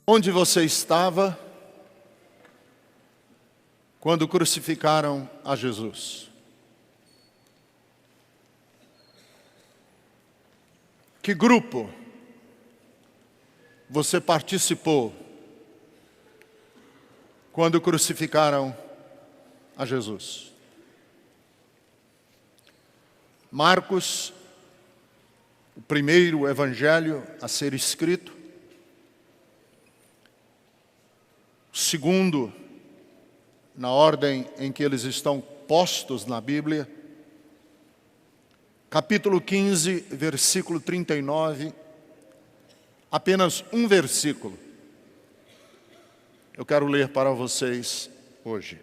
Onde você estava quando crucificaram a Jesus? Que grupo você participou quando crucificaram a Jesus? Marcos, o primeiro evangelho a ser escrito, o segundo, na ordem em que eles estão postos na Bíblia, capítulo 15, versículo 39, apenas um versículo. Eu quero ler para vocês hoje.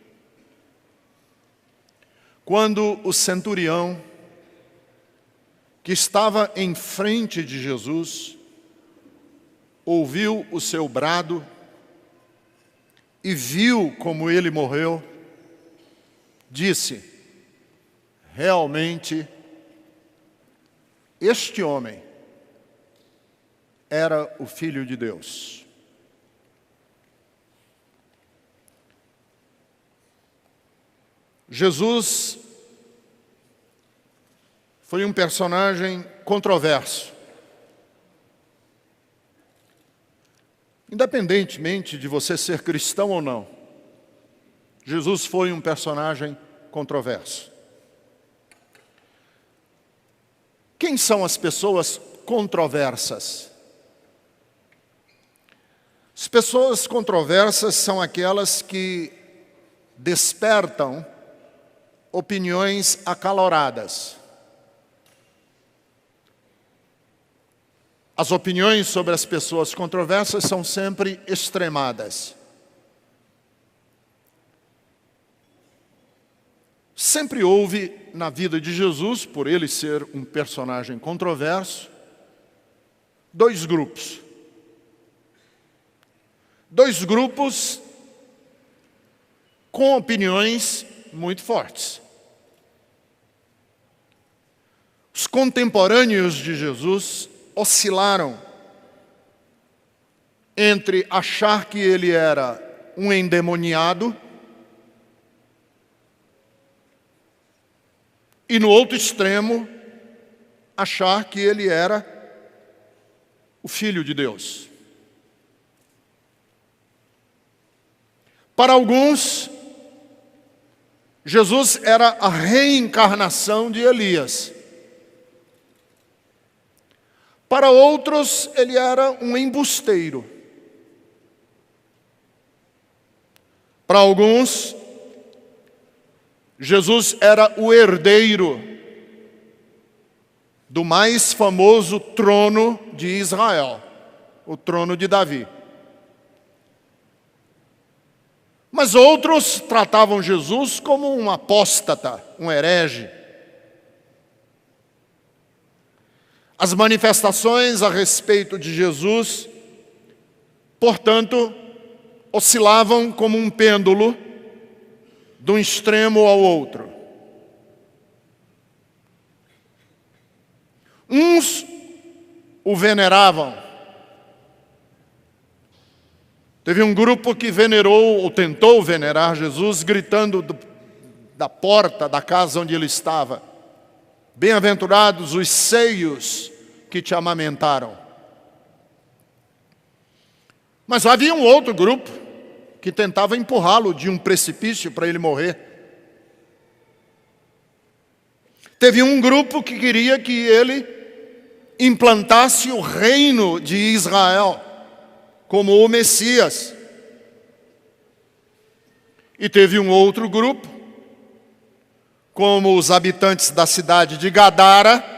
Quando o centurião, que estava em frente de Jesus, ouviu o seu brado e viu como ele morreu, disse: realmente, este homem era o Filho de Deus. Jesus foi um personagem controverso. Independentemente de você ser cristão ou não, Jesus foi um personagem controverso. Quem são as pessoas controversas? As pessoas controversas são aquelas que despertam opiniões acaloradas. As opiniões sobre as pessoas controversas são sempre extremadas. Sempre houve na vida de Jesus, por ele ser um personagem controverso, dois grupos. Dois grupos com opiniões muito fortes. Os contemporâneos de Jesus oscilaram entre achar que ele era um endemoniado e, no outro extremo, achar que ele era o Filho de Deus. Para alguns, Jesus era a reencarnação de Elias. Para outros, ele era um embusteiro. Para alguns, Jesus era o herdeiro do mais famoso trono de Israel, o trono de Davi. Mas outros tratavam Jesus como um apóstata, um herege. As manifestações a respeito de Jesus, portanto, oscilavam como um pêndulo de um extremo ao outro. Uns o veneravam. Teve um grupo que venerou ou tentou venerar Jesus, gritando da porta da casa onde ele estava: bem-aventurados os seios que te amamentaram. Mas havia um outro grupo que tentava empurrá-lo de um precipício para ele morrer. Teve um grupo que queria que ele implantasse o reino de Israel como o Messias. E teve um outro grupo, como os habitantes da cidade de Gadara,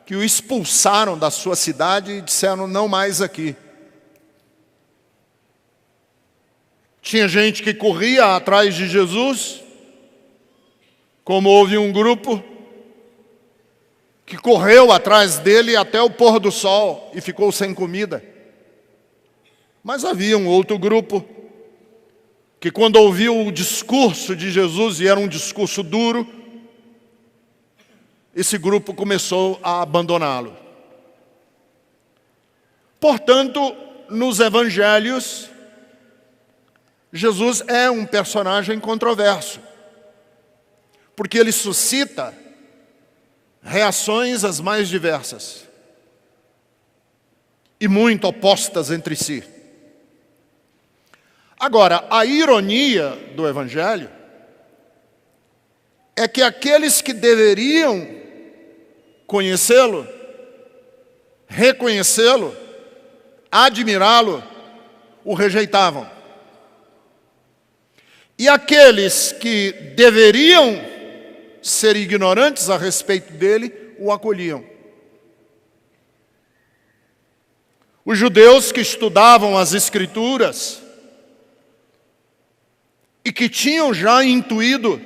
que o expulsaram da sua cidade e disseram: não mais aqui. Tinha gente que corria atrás de Jesus, como houve um grupo que correu atrás dele até o pôr do sol e ficou sem comida. Mas havia um outro grupo que, quando ouviu o discurso de Jesus, e era um discurso duro, esse grupo começou a abandoná-lo. Portanto, nos evangelhos, Jesus é um personagem controverso, porque ele suscita reações as mais diversas e muito opostas entre si. Agora, a ironia do evangelho é que aqueles que deveriam conhecê-lo, reconhecê-lo, admirá-lo, o rejeitavam. E aqueles que deveriam ser ignorantes a respeito dele, o acolhiam. Os judeus que estudavam as Escrituras e que tinham já intuído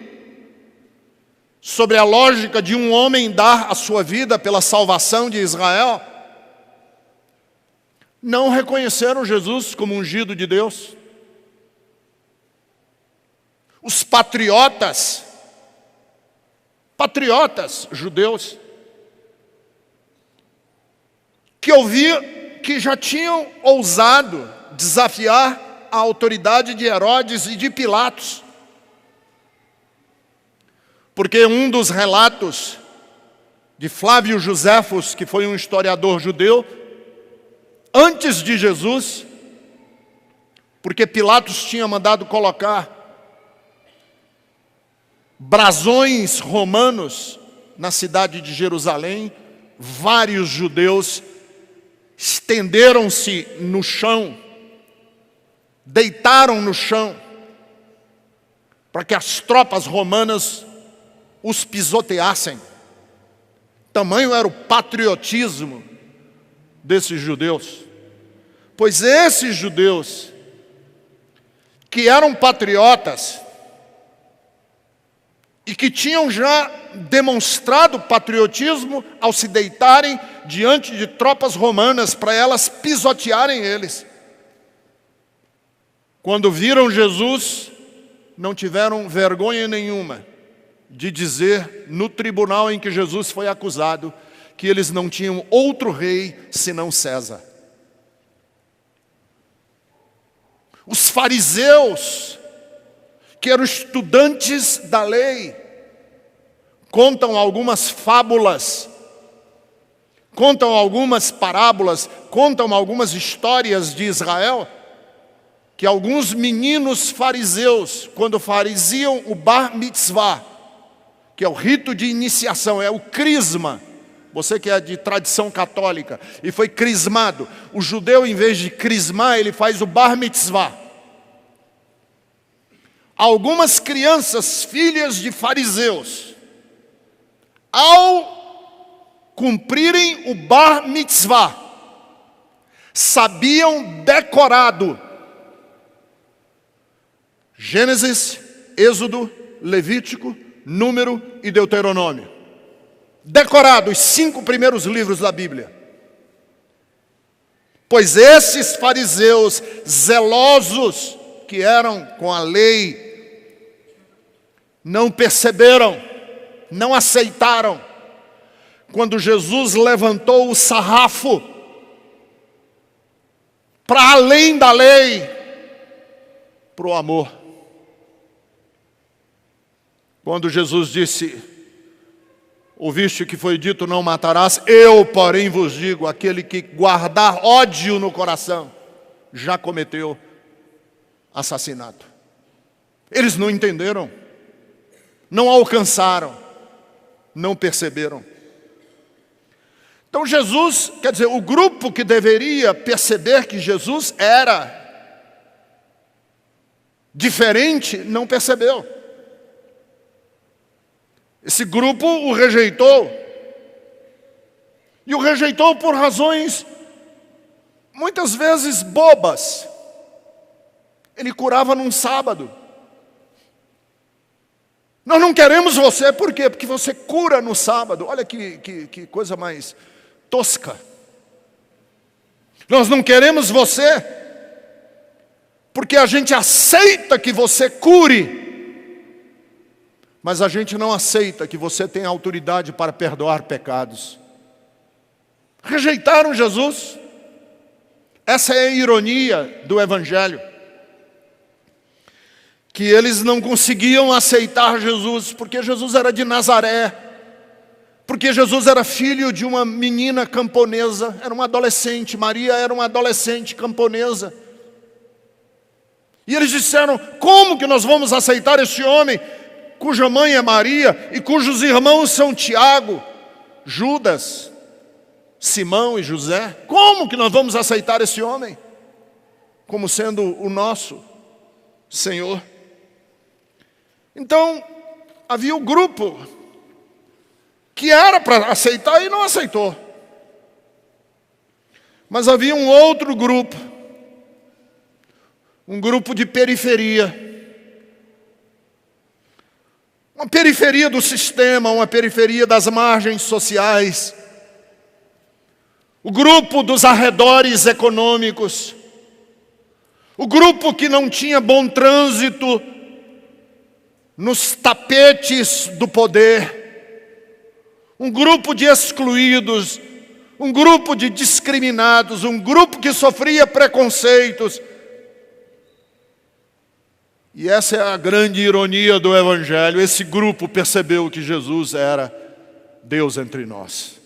sobre a lógica de um homem dar a sua vida pela salvação de Israel, não reconheceram Jesus como ungido de Deus. Os patriotas judeus, que já tinham ousado desafiar a autoridade de Herodes e de Pilatos, porque um dos relatos de Flávio Joséfos, que foi um historiador judeu, antes de Jesus, porque Pilatos tinha mandado colocar brasões romanos na cidade de Jerusalém, vários judeus estenderam-se no chão, deitaram no chão, para que as tropas romanas os pisoteassem. Tamanho era o patriotismo desses judeus. Pois esses judeus, que eram patriotas, e que tinham já demonstrado patriotismo ao se deitarem diante de tropas romanas para elas pisotearem eles, quando viram Jesus, não tiveram vergonha nenhuma de dizer no tribunal em que Jesus foi acusado que eles não tinham outro rei senão César. Os fariseus, que eram estudantes da lei, contam algumas fábulas, contam algumas parábolas, contam algumas histórias de Israel, que alguns meninos fariseus, quando faziam o bar mitzvah, que é o rito de iniciação, é o crisma, você que é de tradição católica e foi crismado, o judeu, em vez de crismar, ele faz o bar mitzvah. Algumas crianças, filhas de fariseus, ao cumprirem o bar mitzvah, sabiam decorado Gênesis, Êxodo, Levítico, Número e Deuteronômio. Decorado os 5 primeiros livros da Bíblia. Pois esses fariseus zelosos que eram com a lei, não perceberam, não aceitaram, quando Jesus levantou o sarrafo para além da lei, para o amor. Quando Jesus disse, ouviste que foi dito, não matarás, eu, porém, vos digo, aquele que guardar ódio no coração, já cometeu assassinato. Eles não entenderam, não alcançaram, não perceberam. Então Jesus, quer dizer, o grupo que deveria perceber que Jesus era diferente, não percebeu. Esse grupo o rejeitou. E o rejeitou por razões muitas vezes bobas. Ele curava num sábado. Nós não queremos você, por quê? Porque você cura no sábado. Olha que coisa mais tosca. Nós não queremos você, porque a gente aceita que você cure, mas a gente não aceita que você tenha autoridade para perdoar pecados. Rejeitaram Jesus. Essa é a ironia do Evangelho. Que eles não conseguiam aceitar Jesus, porque Jesus era de Nazaré, porque Jesus era filho de uma menina camponesa, era uma adolescente, Maria era uma adolescente camponesa. E eles disseram: como que nós vamos aceitar este homem, cuja mãe é Maria, e cujos irmãos são Tiago, Judas, Simão e José? Como que nós vamos aceitar esse homem como sendo o nosso Senhor? Então, havia um grupo que era para aceitar e não aceitou. Mas havia um outro grupo, um grupo de periferia. Uma periferia do sistema, uma periferia das margens sociais. O grupo dos arredores econômicos. O grupo que não tinha bom trânsito nos tapetes do poder, um grupo de excluídos, um grupo de discriminados, um grupo que sofria preconceitos. E essa é a grande ironia do Evangelho. Esse grupo percebeu que Jesus era Deus entre nós.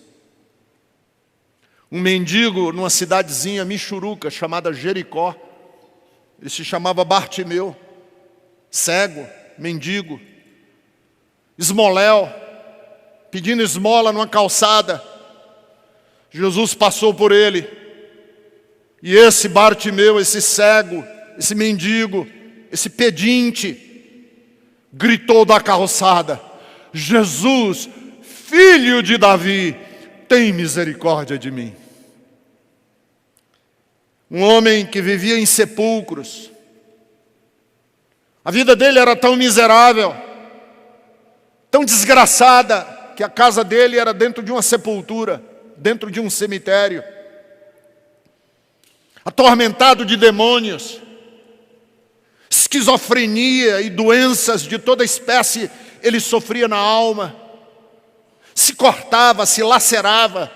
Um mendigo numa cidadezinha michuruca chamada Jericó, ele se chamava Bartimeu, cego, mendigo, esmoléu, pedindo esmola numa calçada. Jesus passou por ele, e esse Bartimeu, esse cego, esse mendigo, esse pedinte, gritou da calçada: Jesus, filho de Davi, tem misericórdia de mim. Um homem que vivia em sepulcros. A vida dele era tão miserável, tão desgraçada, que a casa dele era dentro de uma sepultura, dentro de um cemitério. Atormentado de demônios, esquizofrenia e doenças de toda espécie, ele sofria na alma. Se cortava, se lacerava,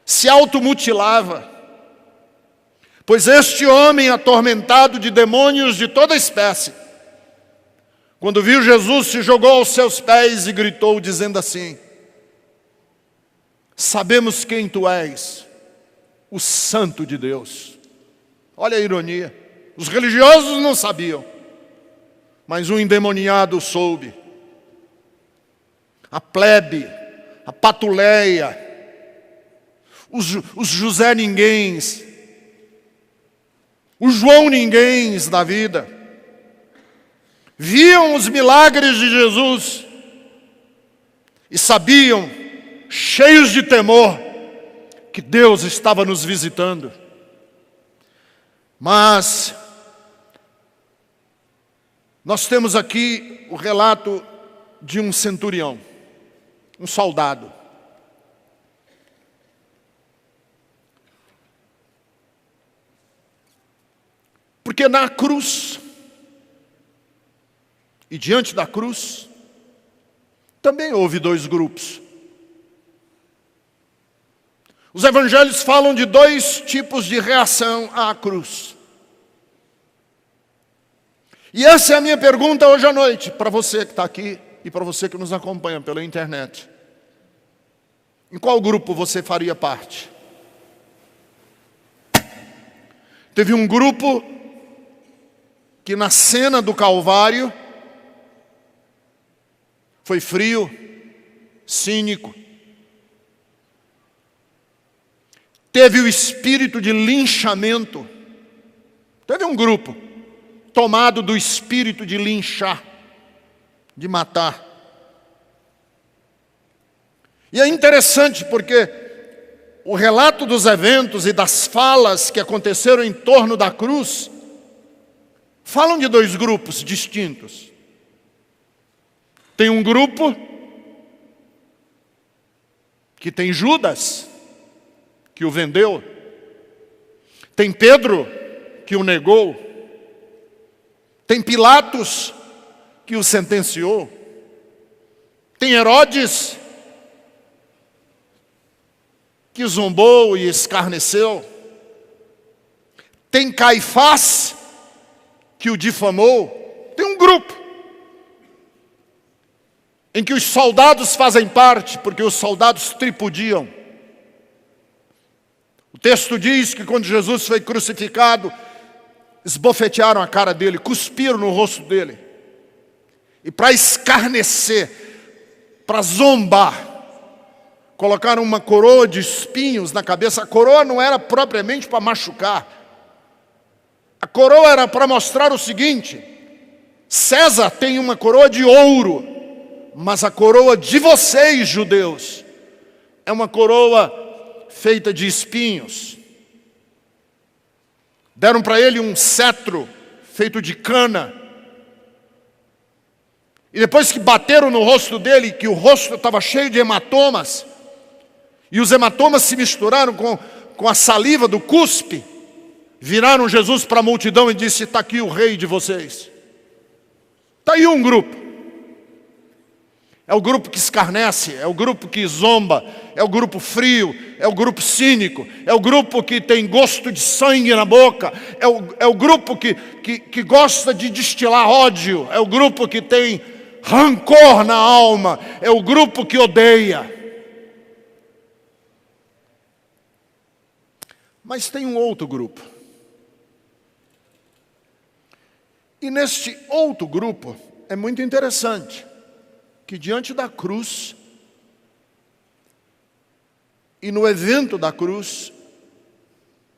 se automutilava. Pois este homem atormentado de demônios de toda espécie, quando viu Jesus, se jogou aos seus pés e gritou, dizendo assim: sabemos quem tu és, o Santo de Deus. Olha a ironia. Os religiosos não sabiam, mas um endemoniado soube. A plebe, a patuleia, os José Ninguéms, os João Ninguéms da vida, viam os milagres de Jesus e sabiam, cheios de temor, que Deus estava nos visitando. Mas nós temos aqui o relato de um centurião, um soldado. Porque na cruz, e diante da cruz, também houve dois grupos. Os evangelhos falam de dois tipos de reação à cruz. E essa é a minha pergunta hoje à noite, para você que está aqui e para você que nos acompanha pela internet. Em qual grupo você faria parte? Teve um grupo que na cena do Calvário foi frio, cínico. Teve o espírito de linchamento. Teve um grupo tomado do espírito de linchar, de matar. E é interessante porque o relato dos eventos e das falas que aconteceram em torno da cruz falam de dois grupos distintos. Tem um grupo que tem Judas, que o vendeu. Tem Pedro, que o negou. Tem Pilatos, que o sentenciou. Tem Herodes, que zombou e escarneceu. Tem Caifás, que o difamou. Tem um grupo em que os soldados fazem parte, porque os soldados tripudiam. O texto diz que quando Jesus foi crucificado, esbofetearam a cara dele, cuspiram no rosto dele. E para escarnecer, para zombar, colocaram uma coroa de espinhos na cabeça. A coroa não era propriamente para machucar. A coroa era para mostrar o seguinte: César tem uma coroa de ouro, mas a coroa de vocês, judeus, é uma coroa feita de espinhos. Deram para ele um cetro feito de cana. E depois que bateram no rosto dele, que o rosto estava cheio de hematomas, e os hematomas se misturaram com a saliva do cuspe, viraram Jesus para a multidão e disse: está aqui o rei de vocês. Está aí um grupo. É o grupo que escarnece, é o grupo que zomba, é o grupo frio, é o grupo cínico, é o grupo que tem gosto de sangue na boca, é o grupo que gosta de destilar ódio, é o grupo que tem rancor na alma, é o grupo que odeia. Mas tem um outro grupo. E neste outro grupo, é muito interessante que diante da cruz, e no evento da cruz,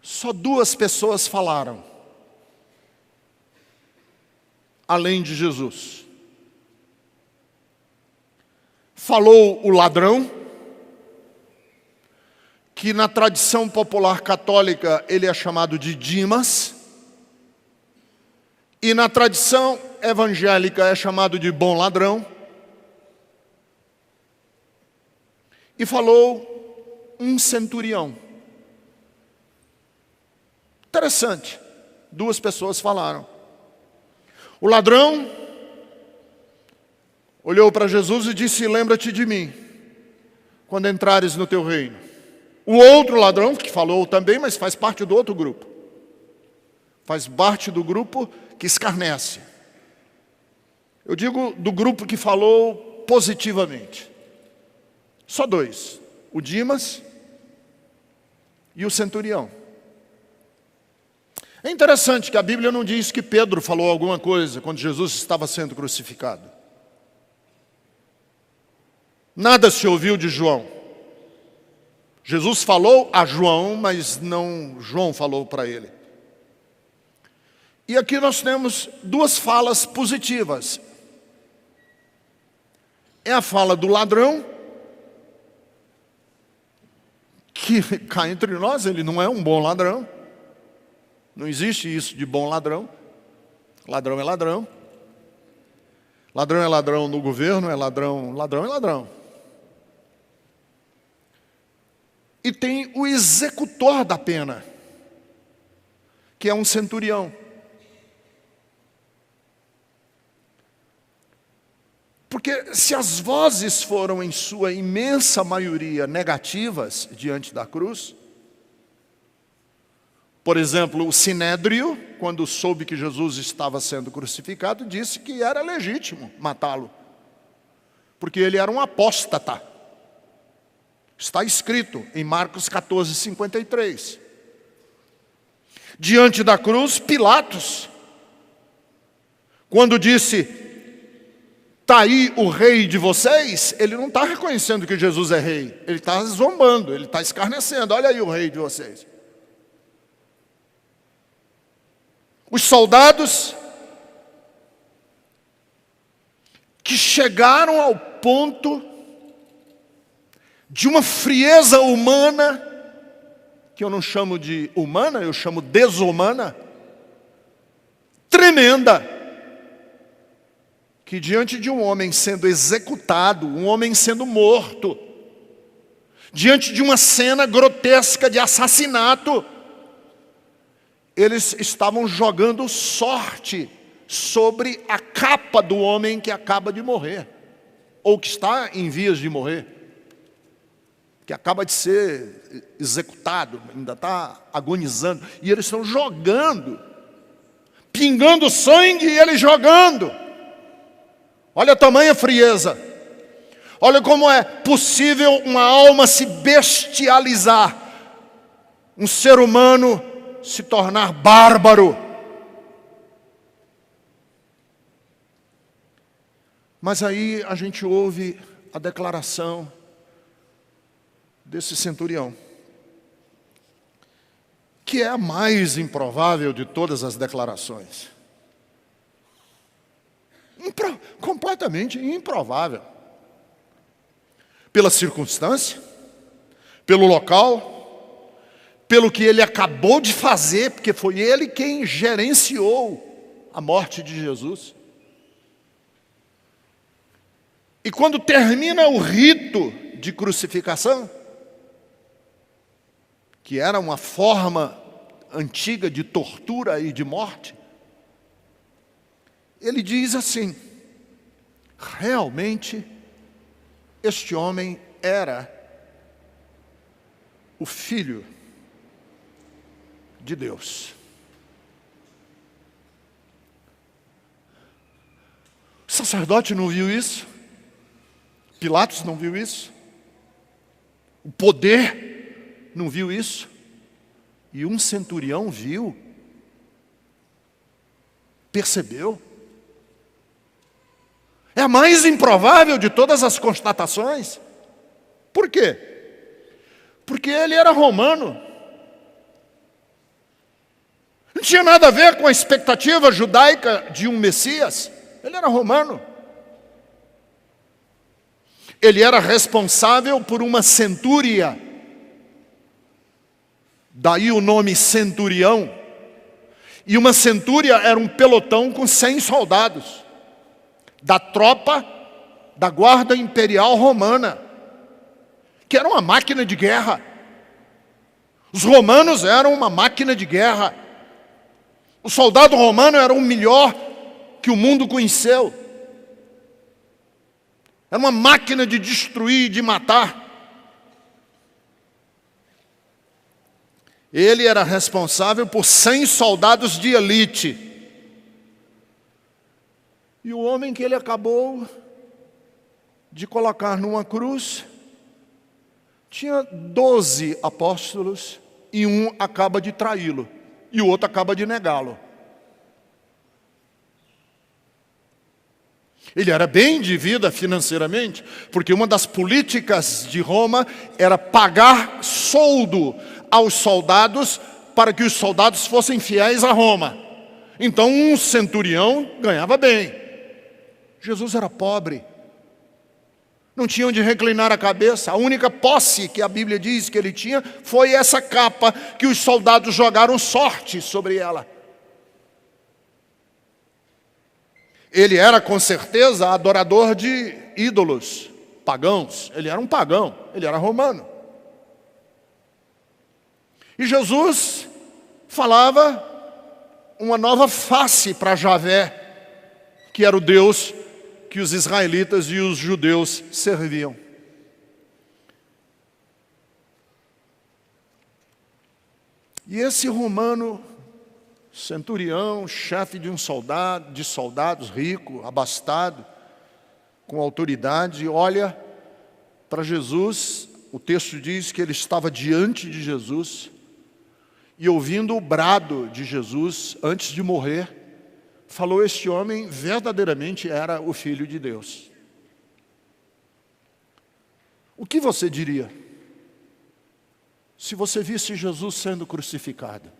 só duas pessoas falaram, além de Jesus. Falou o ladrão, que na tradição popular católica ele é chamado de Dimas, e na tradição evangélica é chamado de bom ladrão. E falou um centurião. Interessante, duas pessoas falaram. O ladrão olhou para Jesus e disse: lembra-te de mim, quando entrares no teu reino. O outro ladrão, que falou também, mas faz parte do outro grupo. Faz parte do grupo que escarnece. Eu digo do grupo que falou positivamente. Só dois, o Dimas e o centurião. É interessante que a Bíblia não diz que Pedro falou alguma coisa quando Jesus estava sendo crucificado. Nada se ouviu de João. Jesus falou a João, mas não João falou para ele. E aqui nós temos duas falas positivas. É a fala do ladrão, que cá entre nós, ele não é um bom ladrão. Não existe isso de bom ladrão. Ladrão é ladrão. Ladrão é ladrão no governo, é ladrão, ladrão é ladrão. E tem o executor da pena, que é um centurião. Porque se as vozes foram em sua imensa maioria negativas diante da cruz, por exemplo, o Sinédrio, quando soube que Jesus estava sendo crucificado, disse que era legítimo matá-lo, porque ele era um apóstata. Está escrito em Marcos 14:53. Diante da cruz, Pilatos, quando disse: está aí o rei de vocês, ele não está reconhecendo que Jesus é rei, ele está zombando, ele está escarnecendo. Olha aí o rei de vocês. Os soldados que chegaram ao ponto de uma frieza humana, que eu não chamo de humana, eu chamo desumana, tremenda, que diante de um homem sendo executado, um homem sendo morto, diante de uma cena grotesca de assassinato, eles estavam jogando sorte sobre a capa do homem que acaba de morrer, ou que está em vias de morrer, que acaba de ser executado, ainda está agonizando, e eles estão jogando, pingando sangue e ele jogando. Olha a tamanha frieza. Olha como é possível uma alma se bestializar, um ser humano se tornar bárbaro. Mas aí a gente ouve a declaração desse centurião, que é a mais improvável de todas as declarações. Completamente improvável. Pela circunstância, pelo local, pelo que ele acabou de fazer, porque foi ele quem gerenciou a morte de Jesus. E quando termina o rito de crucificação, que era uma forma antiga de tortura e de morte, ele diz assim: realmente este homem era o Filho de Deus. O sacerdote não viu isso, Pilatos não viu isso, o poder não viu isso, e um centurião viu, percebeu. É a mais improvável de todas as constatações. Por quê? Porque ele era romano. Não tinha nada a ver com a expectativa judaica de um Messias. Ele era romano. Ele era responsável por uma centúria. Daí o nome centurião. E uma centúria era um pelotão com 100 soldados. Da tropa da guarda imperial romana. Que era uma máquina de guerra. Os romanos eram uma máquina de guerra. O soldado romano era o melhor que o mundo conheceu. Era uma máquina de destruir e de matar. Ele era responsável por 100 soldados de elite. E o homem que ele acabou de colocar numa cruz tinha 12 apóstolos e um acaba de traí-lo e o outro acaba de negá-lo. Ele era bem de vida financeiramente, porque uma das políticas de Roma era pagar soldo aos soldados para que os soldados fossem fiéis a Roma. Então um centurião ganhava bem. Jesus era pobre, não tinha onde reclinar a cabeça. A única posse que a Bíblia diz que ele tinha foi essa capa que os soldados jogaram sorte sobre ela. Ele era com certeza adorador de ídolos pagãos. Ele era um pagão, ele era romano. E Jesus falava uma nova face para Javé, que era o Deus que os israelitas e os judeus serviam. E esse romano, centurião, chefe de soldados, rico, abastado, com autoridade, olha para Jesus. O texto diz que ele estava diante de Jesus e ouvindo o brado de Jesus antes de morrer, falou: este homem verdadeiramente era o Filho de Deus. O que você diria se você visse Jesus sendo crucificado?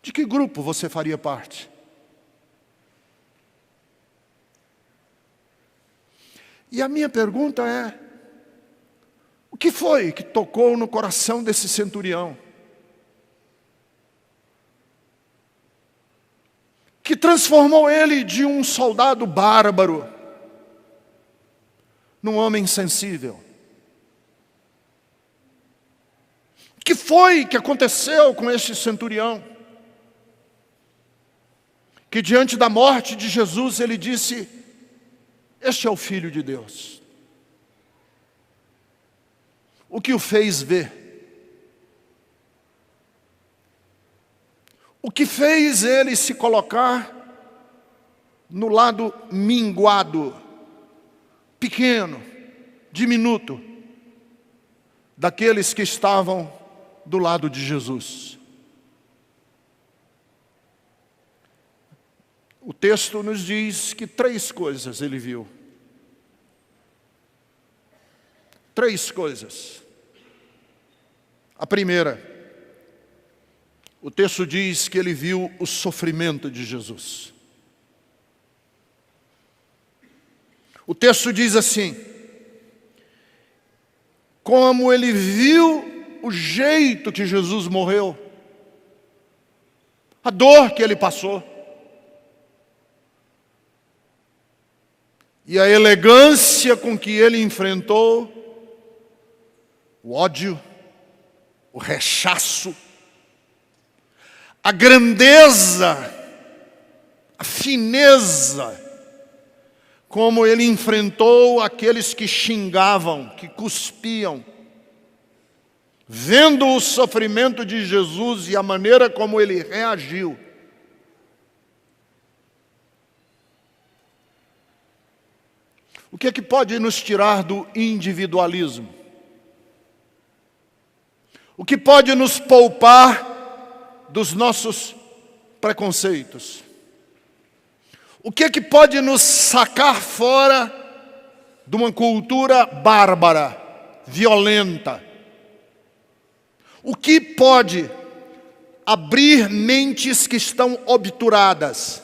De que grupo você faria parte? E a minha pergunta é: o que foi que tocou no coração desse centurião? Que transformou ele de um soldado bárbaro num homem sensível? O que foi que aconteceu com este centurião? Que diante da morte de Jesus ele disse: este é o Filho de Deus. O que o fez ver? O que fez ele se colocar no lado minguado, pequeno, diminuto, daqueles que estavam do lado de Jesus? O texto nos diz que 3 coisas ele viu. 3 coisas. A primeira, o texto diz que ele viu o sofrimento de Jesus. O texto diz assim: como ele viu o jeito que Jesus morreu, a dor que ele passou, e a elegância com que ele enfrentou o ódio, o rechaço, a grandeza, a fineza, como ele enfrentou aqueles que xingavam, que cuspiam. Vendo o sofrimento de Jesus e a maneira como ele reagiu, o que é que pode nos tirar do individualismo? O que pode nos poupar dos nossos preconceitos? O que é que pode nos sacar fora de uma cultura bárbara, violenta? O que pode abrir mentes que estão obturadas?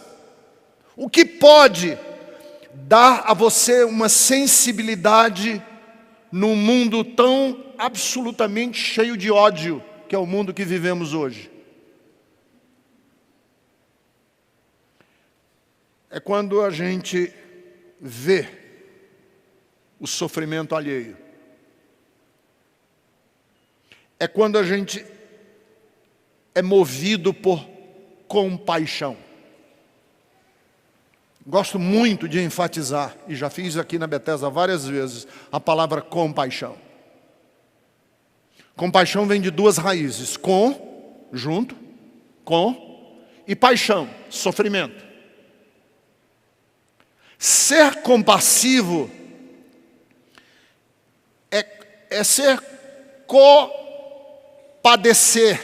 O que pode dar a você uma sensibilidade num mundo tão absolutamente cheio de ódio, que é o mundo que vivemos hoje? É quando a gente vê o sofrimento alheio. É quando a gente é movido por compaixão. Gosto muito de enfatizar, e já fiz aqui na Bethesda várias vezes, a palavra compaixão. Compaixão vem de 2 raízes: com, junto, com, e paixão, sofrimento. Ser compassivo é ser compadecer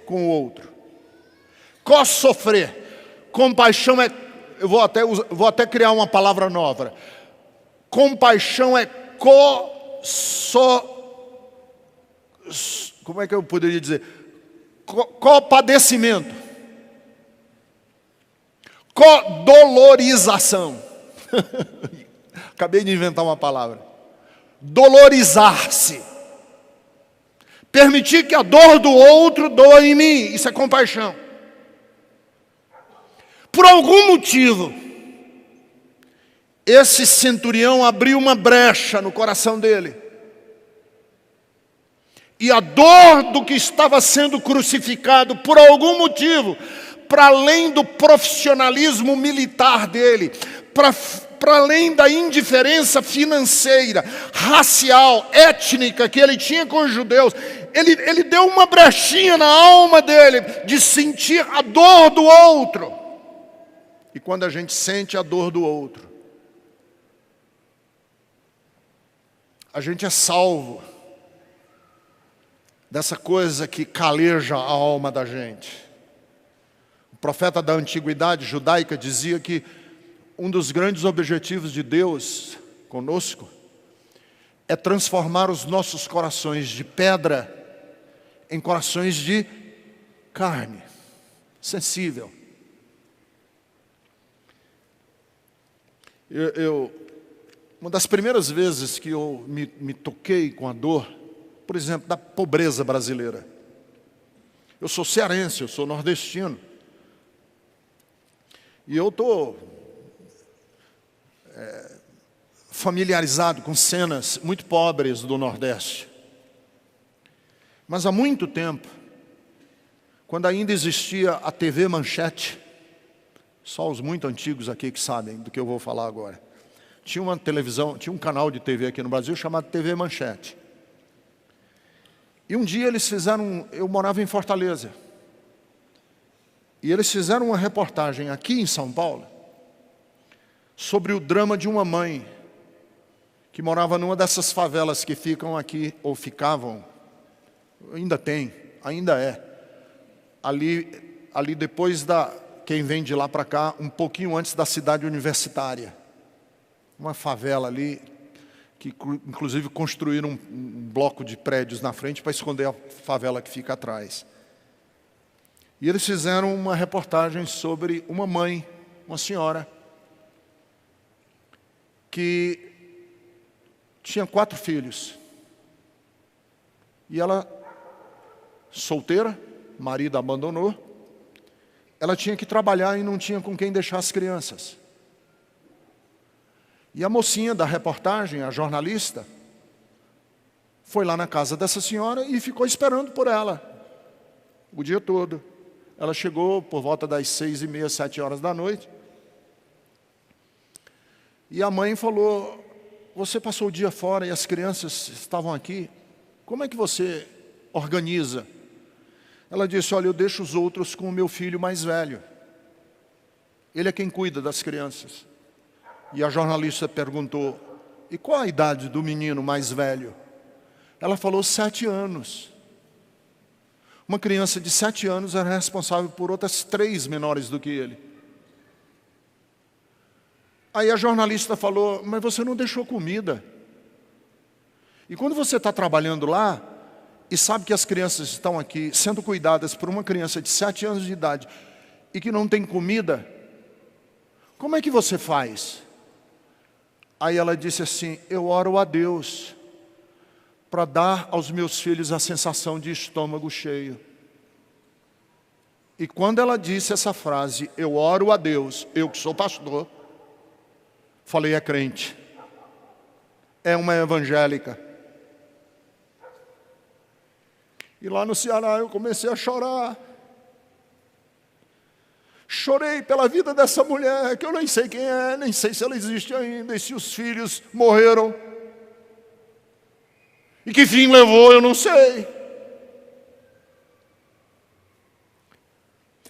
com o outro, co-sofrer. Compaixão é, eu vou até criar uma palavra nova. Compaixão é como é que eu poderia dizer? Compadecimento, codolorização. Acabei de inventar uma palavra. Dolorizar-se. Permitir que a dor do outro doa em mim. Isso é compaixão. Por algum motivo, esse centurião abriu uma brecha no coração dele. E a dor do que estava sendo crucificado, por algum motivo, para além do profissionalismo militar dele, para além da indiferença financeira, racial, étnica que ele tinha com os judeus, ele deu uma brechinha na alma dele de sentir a dor do outro. E quando a gente sente a dor do outro, a gente é salvo dessa coisa que caleja a alma da gente. O profeta da antiguidade judaica dizia que um dos grandes objetivos de Deus conosco é transformar os nossos corações de pedra em corações de carne, sensível. Uma das primeiras vezes que eu me toquei com a dor, por exemplo, da pobreza brasileira. Eu sou cearense, eu sou nordestino. E eu estou familiarizado com cenas muito pobres do Nordeste. Mas há muito tempo, quando ainda existia a TV Manchete, só os muito antigos aqui que sabem do que eu vou falar agora. Tinha uma televisão, tinha um canal de TV aqui no Brasil chamado TV Manchete. E um dia eles fizeram, eu morava em Fortaleza, e eles fizeram uma reportagem aqui em São Paulo sobre o drama de uma mãe que morava numa dessas favelas que ficam aqui, ou ficavam, ainda tem, ainda é, ali depois quem vem de lá para cá, um pouquinho antes da cidade universitária. Uma favela ali, que inclusive construíram um bloco de prédios na frente para esconder a favela que fica atrás. E eles fizeram uma reportagem sobre uma mãe, uma senhora, que tinha 4 filhos. E ela, solteira, marido abandonou, ela tinha que trabalhar e não tinha com quem deixar as crianças. E a mocinha da reportagem, a jornalista, foi lá na casa dessa senhora e ficou esperando por ela o dia todo. Ela chegou por volta das 6h30, 7 horas da noite. E a mãe falou: você passou o dia fora e as crianças estavam aqui, como é que você organiza? Ela disse: olha, eu deixo os outros com o meu filho mais velho. Ele é quem cuida das crianças. E a jornalista perguntou: e qual a idade do menino mais velho? Ela falou: 7 anos. Uma criança de 7 anos era responsável por outras 3 menores do que ele. Aí a jornalista falou: mas você não deixou comida. E quando você está trabalhando lá, e sabe que as crianças estão aqui sendo cuidadas por uma criança de 7 anos de idade, e que não tem comida, como é que você faz? Aí ela disse assim: eu oro a Deus para dar aos meus filhos a sensação de estômago cheio. E quando ela disse essa frase, eu oro a Deus, eu que sou pastor, falei: é crente, é uma evangélica. E lá no Ceará eu comecei a chorar. Chorei pela vida dessa mulher, que eu nem sei quem é, nem sei se ela existe ainda, e se os filhos morreram. E que fim levou, eu não sei.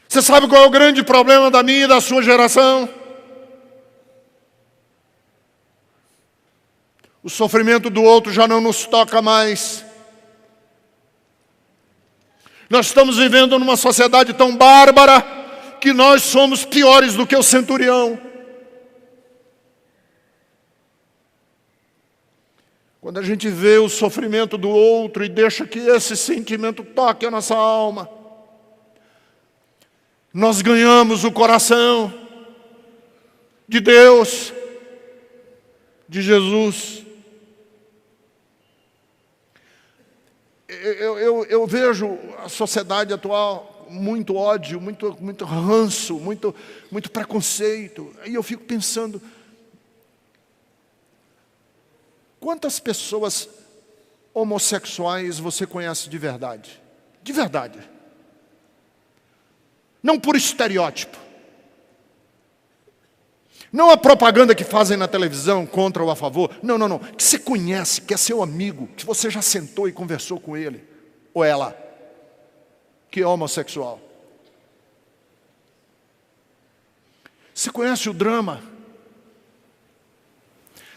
Você sabe qual é o grande problema da minha e da sua geração? O sofrimento do outro já não nos toca mais. Nós estamos vivendo numa sociedade tão bárbara que nós somos piores do que o centurião. Quando a gente vê o sofrimento do outro e deixa que esse sentimento toque a nossa alma, nós ganhamos o coração de Deus, de Jesus. Eu vejo a sociedade atual muito ódio, muito ranço, muito preconceito. E eu fico pensando, quantas pessoas homossexuais você conhece de verdade? De verdade. Não por estereótipo. Não a propaganda que fazem na televisão contra ou a favor. Não. Que você conhece, que é seu amigo, que você já sentou e conversou com ele ou ela, que é homossexual. Você conhece o drama?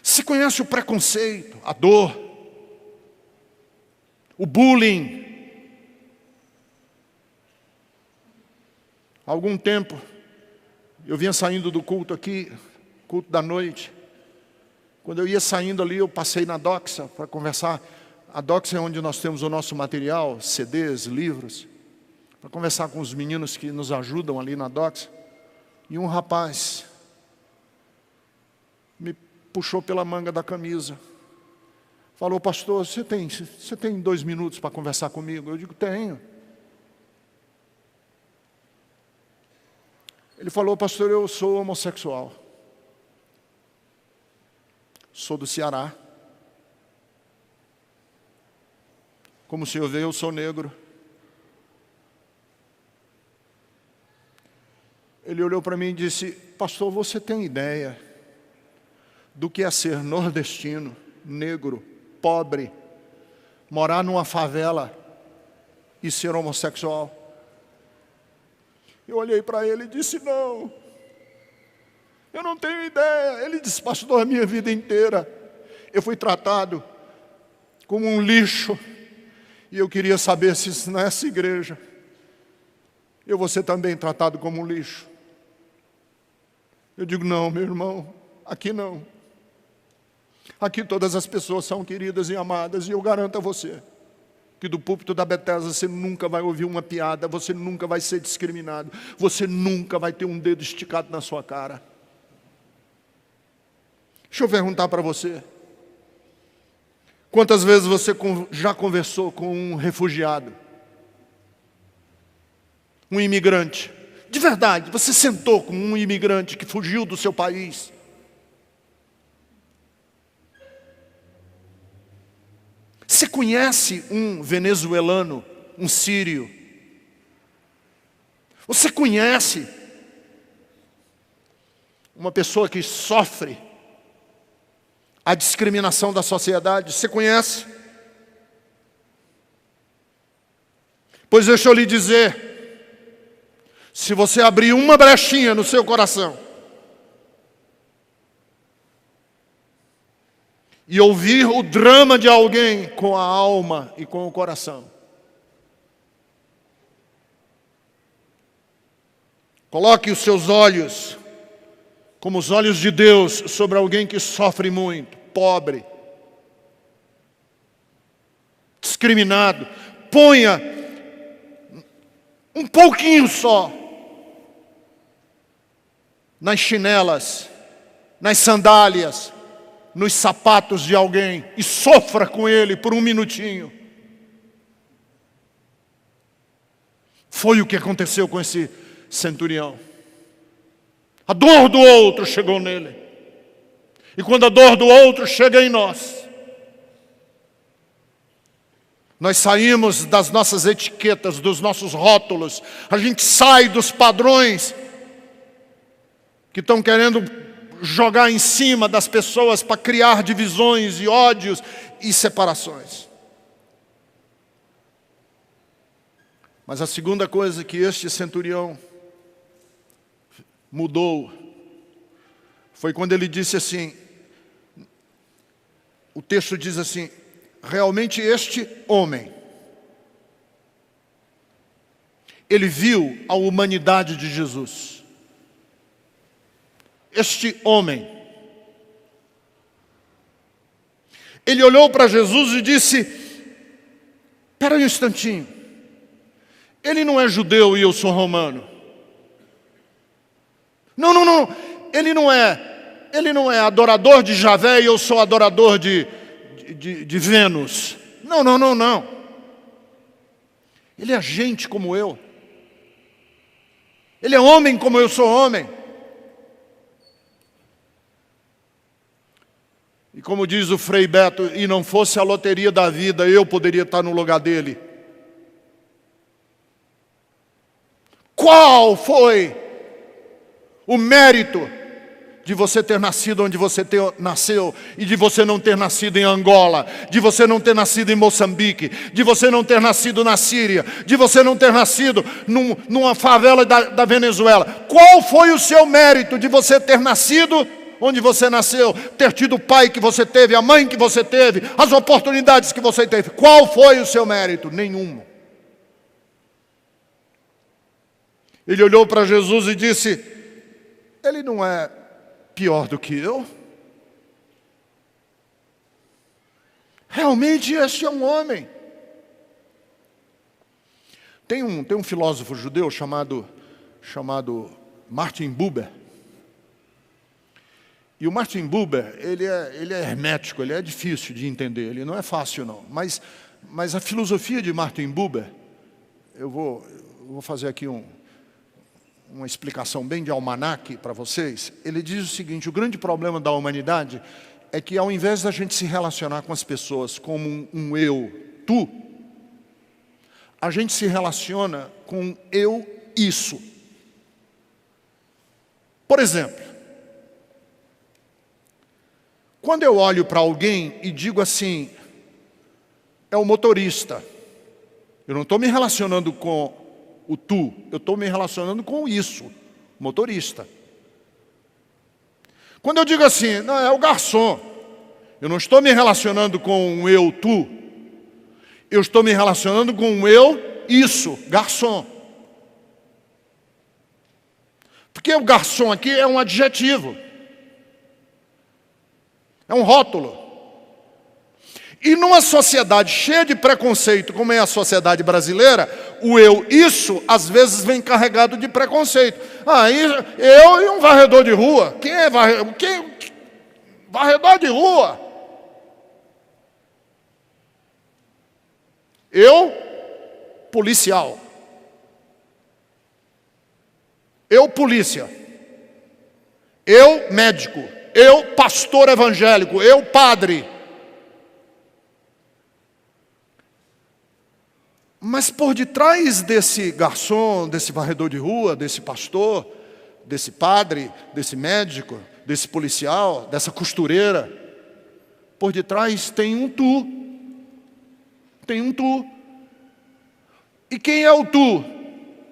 Você conhece o preconceito, a dor, o bullying? Há algum tempo, eu vinha saindo do culto aqui, culto da noite. Quando eu ia saindo ali, eu passei na Doxa para conversar. A Doxa é onde nós temos o nosso material, CDs, livros, para conversar com os meninos que nos ajudam ali na Doxa. E um rapaz me puxou pela manga da camisa. Falou: pastor, você tem 2 minutos para conversar comigo? Eu digo: tenho. Ele falou: pastor, eu sou homossexual. Sou do Ceará. Como o senhor vê, eu sou negro. Ele olhou para mim e disse: pastor, você tem ideia do que é ser nordestino, negro, pobre, morar numa favela e ser homossexual. Eu olhei para ele e disse, não, eu não tenho ideia. Ele disse, pastor, a minha vida inteira eu fui tratado como um lixo, e eu queria saber se nessa igreja eu vou ser também tratado como um lixo. Eu digo, não, meu irmão, aqui não. Aqui todas as pessoas são queridas e amadas, e eu garanto a você que do púlpito da Bethesda você nunca vai ouvir uma piada, você nunca vai ser discriminado, você nunca vai ter um dedo esticado na sua cara. Deixa eu perguntar para você. Quantas vezes você já conversou com um refugiado? Um imigrante? De verdade, você sentou com um imigrante que fugiu do seu país? Você conhece um venezuelano, um sírio? Você conhece uma pessoa que sofre a discriminação da sociedade? Você conhece? Pois deixa eu lhe dizer, se você abrir uma brechinha no seu coração e ouvir o drama de alguém com a alma e com o coração, coloque os seus olhos como os olhos de Deus sobre alguém que sofre muito, pobre, discriminado. Ponha um pouquinho só nas chinelas, nas sandálias, nos sapatos de alguém e sofra com ele por um minutinho. Foi o que aconteceu com esse centurião. A dor do outro chegou nele. E quando a dor do outro chega em nós, nós saímos das nossas etiquetas, dos nossos rótulos. A gente sai dos padrões que estão querendo jogar em cima das pessoas para criar divisões e ódios e separações. Mas a segunda coisa que este centurião mudou foi quando ele disse assim, o texto diz assim, realmente este homem, ele viu a humanidade de Jesus. Este homem, ele olhou para Jesus e disse, espera aí um instantinho, ele não é judeu e eu sou romano. Não, ele não é adorador de Javé e eu sou adorador de Vênus. Não. Ele é gente como eu. Ele é homem como eu sou homem. E como diz o Frei Beto, e não fosse a loteria da vida, eu poderia estar no lugar dele. Qual foi o mérito de você ter nascido onde você nasceu e de você não ter nascido em Angola, de você não ter nascido em Moçambique, de você não ter nascido na Síria, de você não ter nascido numa favela da Venezuela? Qual foi o seu mérito de você ter nascido onde você nasceu, ter tido o pai que você teve, a mãe que você teve, as oportunidades que você teve? Qual foi o seu mérito? Nenhum. Ele olhou para Jesus e disse, ele não é pior do que eu? Realmente este é um homem. Tem um filósofo judeu chamado Martin Buber. E o Martin Buber, ele é hermético, ele é difícil de entender, ele não é fácil não. Mas a filosofia de Martin Buber, eu vou fazer aqui uma explicação bem de almanaque para vocês. Ele diz o seguinte, o grande problema da humanidade é que ao invés da gente se relacionar com as pessoas como um eu, tu, a gente se relaciona com eu, isso. Por exemplo, quando eu olho para alguém e digo assim, é o motorista, Eu não estou me relacionando com o tu, eu estou me relacionando com isso, motorista. Quando eu digo assim, não, é o garçom, eu não estou me relacionando com o eu, tu. Eu estou me relacionando com o eu, isso, garçom. Porque o garçom aqui é um adjetivo. É um rótulo. E numa sociedade cheia de preconceito, como é a sociedade brasileira, o eu, isso, às vezes vem carregado de preconceito. Eu e um varredor de rua. Quem é varredor? Varredor de rua. Eu, policial. Eu, polícia. Eu, médico. Eu, pastor evangélico. Eu, padre. Mas por detrás desse garçom, desse varredor de rua, desse pastor, desse padre, desse médico, desse policial, dessa costureira, por detrás tem um tu. Tem um tu. E quem é o tu?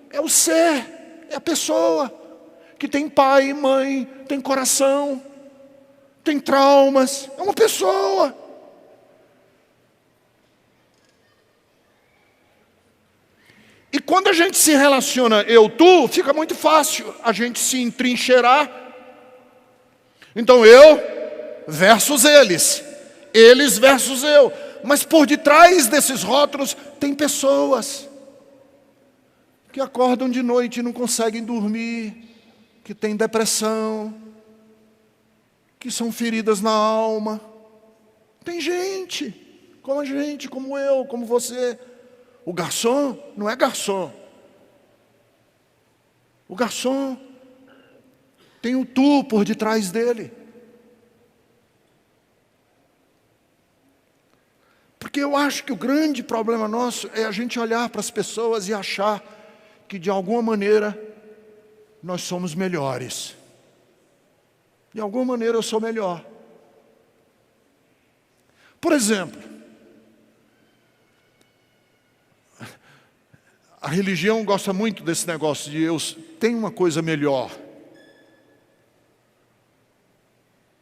É o ser, é a pessoa que tem pai e mãe, tem coração, tem traumas, é uma pessoa. E quando a gente se relaciona eu-tu, fica muito fácil a gente se entrincheirar. Então eu versus eles versus eu. Mas por detrás desses rótulos tem pessoas que acordam de noite e não conseguem dormir, que têm depressão, que são feridas na alma. Tem gente, como a gente, como eu, como você. O garçom não é garçom. O garçom tem o tu por detrás dele. Porque eu acho que o grande problema nosso é a gente olhar para as pessoas e achar que de alguma maneira nós somos melhores. De alguma maneira eu sou melhor. Por exemplo, a religião gosta muito desse negócio de eu tenho uma coisa melhor.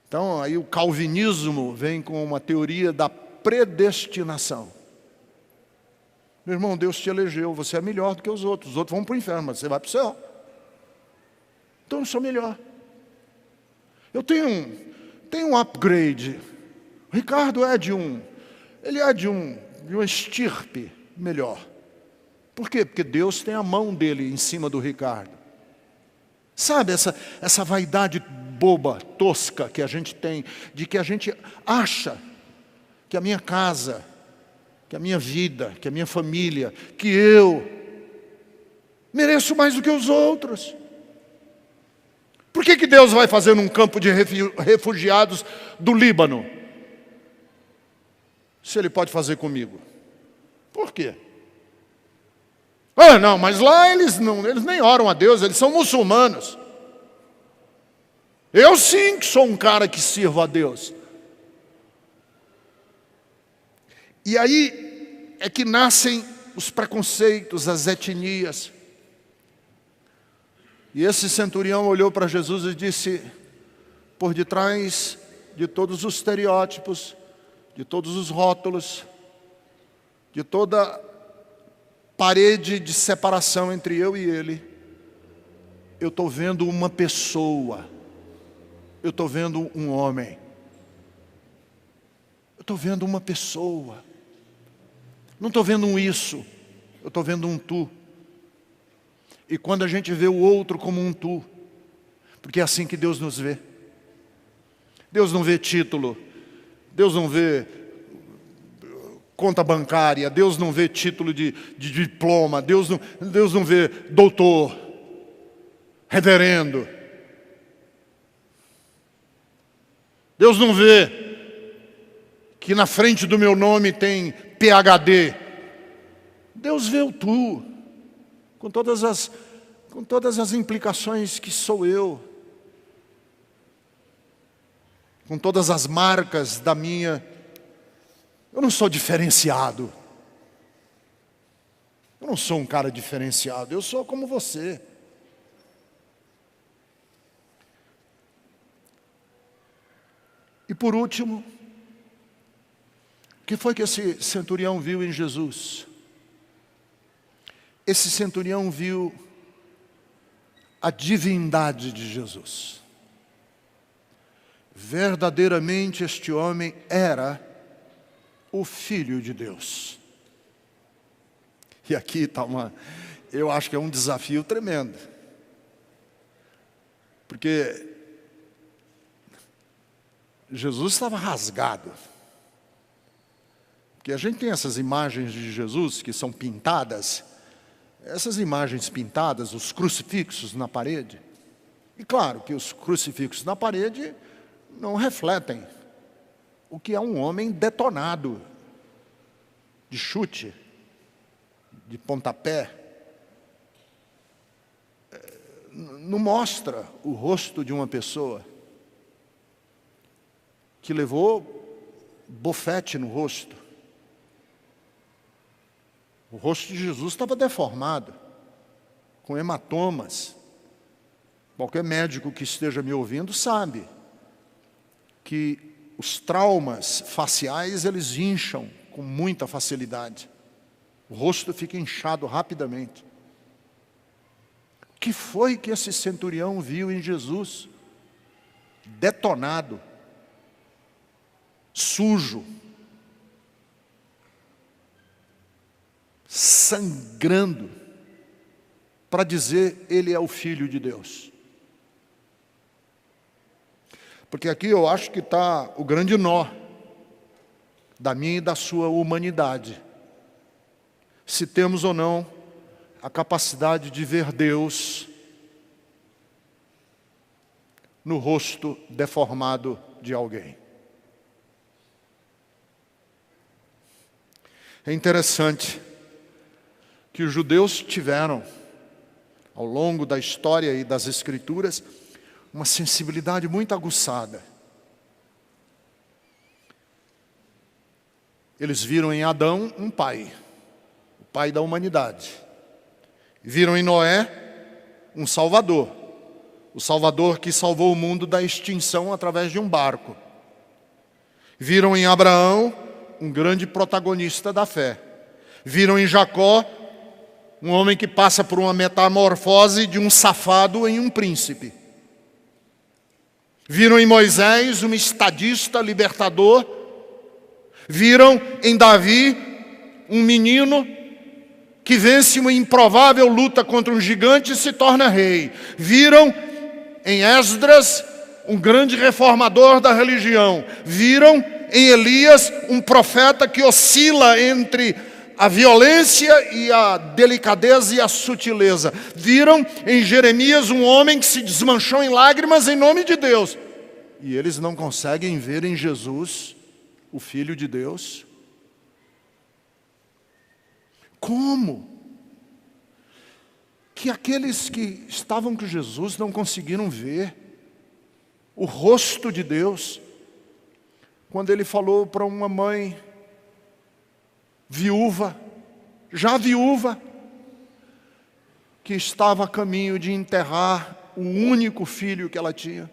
Então, aí o calvinismo vem com uma teoria da predestinação. Meu irmão, Deus te elegeu, você é melhor do que os outros vão para o inferno, mas você vai para o céu. Então eu sou melhor. Eu tenho um upgrade. O Ricardo ele é de uma estirpe melhor. Por quê? Porque Deus tem a mão dele em cima do Ricardo. Sabe essa vaidade boba, tosca que a gente tem, de que a gente acha que a minha casa, que a minha vida, que a minha família, que eu mereço mais do que os outros. Por que Deus vai fazer num campo de refugiados do Líbano, se Ele pode fazer comigo? Por quê? Não, mas lá eles nem oram a Deus, eles são muçulmanos. Eu sim que sou um cara que sirvo a Deus. E aí é que nascem os preconceitos, as etnias. E esse centurião olhou para Jesus e disse, por detrás de todos os estereótipos, de todos os rótulos, de toda parede de separação entre eu e ele, eu estou vendo uma pessoa, eu estou vendo um homem, eu estou vendo uma pessoa, não estou vendo um isso, eu estou vendo um tu. E quando a gente vê o outro como um tu, porque é assim que Deus nos vê. Deus não vê título, Deus não vê conta bancária, Deus não vê título de diploma, Deus não vê doutor, reverendo. Deus não vê que na frente do meu nome tem PhD. Deus vê o tu, com todas as implicações que sou eu, com todas as marcas da minha. Eu não sou diferenciado. Eu não sou um cara diferenciado, eu sou como você. E por último, o que foi que esse centurião viu em Jesus? Esse centurião viu a divindade de Jesus. Verdadeiramente este homem era o Filho de Deus. E aqui está eu acho que é um desafio tremendo. Porque Jesus estava rasgado. Porque a gente tem essas imagens de Jesus que são pintadas. Essas imagens pintadas, os crucifixos na parede. E claro que os crucifixos na parede não refletem o que é um homem detonado, de chute, de pontapé. Não mostra o rosto de uma pessoa que levou bofete no rosto. O rosto de Jesus estava deformado, com hematomas. Qualquer médico que esteja me ouvindo sabe que os traumas faciais, eles incham com muita facilidade. O rosto fica inchado rapidamente. O que foi que esse centurião viu em Jesus? Detonado, sujo, sangrando, para dizer ele é o Filho de Deus. Porque aqui eu acho que está o grande nó da minha e da sua humanidade. Se temos ou não a capacidade de ver Deus no rosto deformado de alguém. É interessante que os judeus tiveram, ao longo da história e das Escrituras, uma sensibilidade muito aguçada. Eles viram em Adão um pai, o pai da humanidade. Viram em Noé um salvador, o salvador que salvou o mundo da extinção através de um barco. Viram em Abraão um grande protagonista da fé. Viram em Jacó um homem que passa por uma metamorfose de um safado em um príncipe. Viram em Moisés um estadista libertador. Viram em Davi um menino que vence uma improvável luta contra um gigante e se torna rei. Viram em Esdras um grande reformador da religião. Viram em Elias um profeta que oscila entre a violência e a delicadeza e a sutileza. Viram em Jeremias um homem que se desmanchou em lágrimas em nome de Deus. E eles não conseguem ver em Jesus o Filho de Deus? Como que aqueles que estavam com Jesus não conseguiram ver o rosto de Deus quando ele falou para uma mãe viúva, já viúva, que estava a caminho de enterrar o único filho que ela tinha?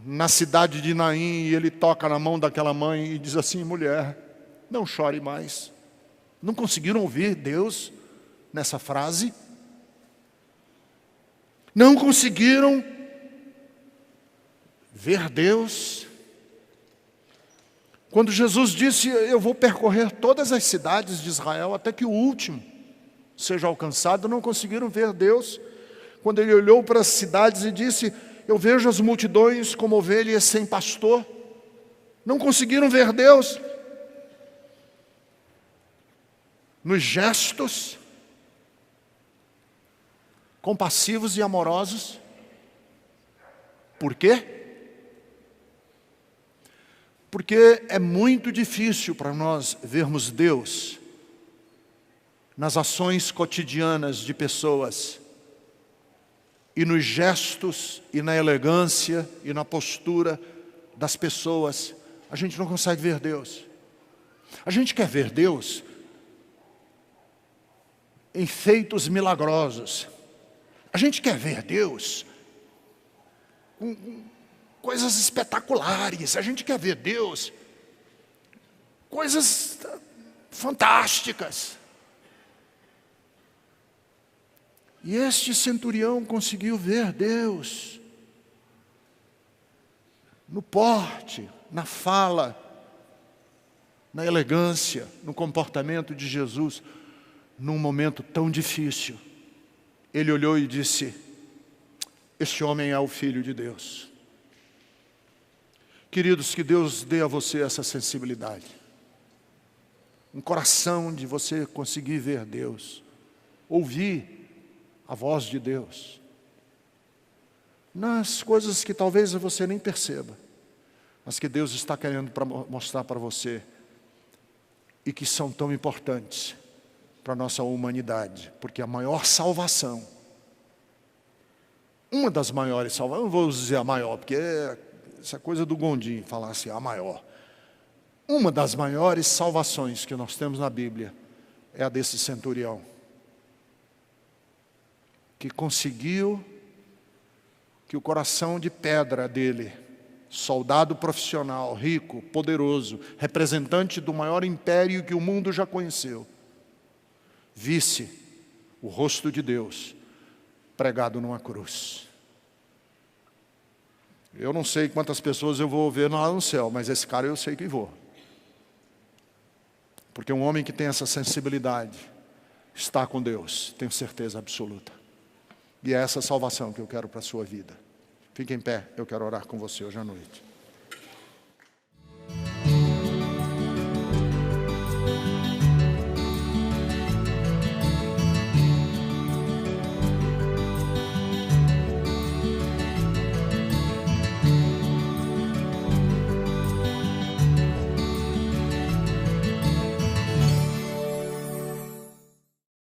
Na cidade de Naim, e ele toca na mão daquela mãe e diz assim: mulher, não chore mais. Não conseguiram ouvir Deus nessa frase? Não conseguiram ver Deus? Quando Jesus disse: eu vou percorrer todas as cidades de Israel até que o último seja alcançado, não conseguiram ver Deus. Quando ele olhou para as cidades e disse: eu vejo as multidões como ovelhas sem pastor, não conseguiram ver Deus. Nos gestos compassivos e amorosos. Por quê? Porque é muito difícil para nós vermos Deus nas ações cotidianas de pessoas, e nos gestos, e na elegância, e na postura das pessoas. A gente não consegue ver Deus. A gente quer ver Deus em feitos milagrosos. A gente quer ver Deus com coisas espetaculares. A gente quer ver Deus coisas fantásticas. E este centurião conseguiu ver Deus no porte, na fala, na elegância, no comportamento de Jesus, num momento tão difícil. Ele olhou e disse: este homem é o Filho de Deus. Queridos, que Deus dê a você essa sensibilidade, um coração de você conseguir ver Deus, ouvir a voz de Deus, nas coisas que talvez você nem perceba, mas que Deus está querendo mostrar para você, e que são tão importantes para a nossa humanidade, porque a maior salvação, uma das maiores salvações, não vou dizer a maior, porque essa coisa do Gondim, falar assim, a maior. Uma das maiores salvações que nós temos na Bíblia é a desse centurião, que conseguiu que o coração de pedra dele, soldado profissional, rico, poderoso, representante do maior império que o mundo já conheceu, visse o rosto de Deus pregado numa cruz. Eu não sei quantas pessoas eu vou ver lá no céu, mas esse cara eu sei que vou. Porque um homem que tem essa sensibilidade está com Deus, tenho certeza absoluta. E é essa salvação que eu quero para a sua vida. Fique em pé, eu quero orar com você hoje à noite.